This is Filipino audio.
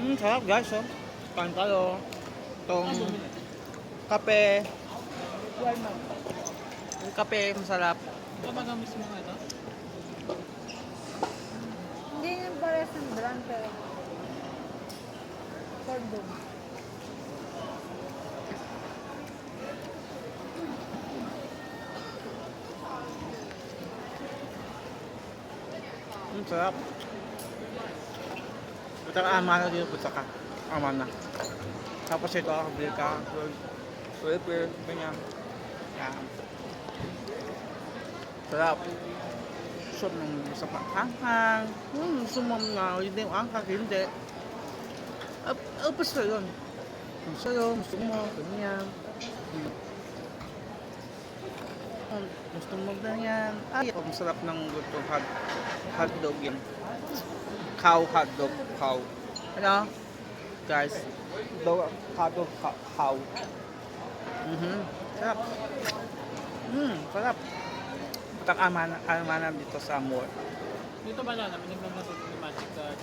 Sarap guys, oh. Kain tayo. Itong kape. Yung kape, masarap. Ito ba gamis mo nga ito? Hindi yung parehas ng brand pero cordon. Sarap. Ito ka ama na dito, puta ka. Ama na. Tapos ito, bili ka. Slipper, ganyan. Yan. Sarap. Gusto mo gusto pa anghang. Gusto mo na hindi yung anghang, hindi. Basta yun. Kung sa'yo, gusto mo, ganyan. Gusto mo ganyan. Ay, masarap ng luto hotdog yan. Cow hotdog. Cow. Ano? Guys. Hotdog cow. Sarap. Sarap. Patang amana dito sa mall. Dito ba na namin naglalaro ni Magic Card?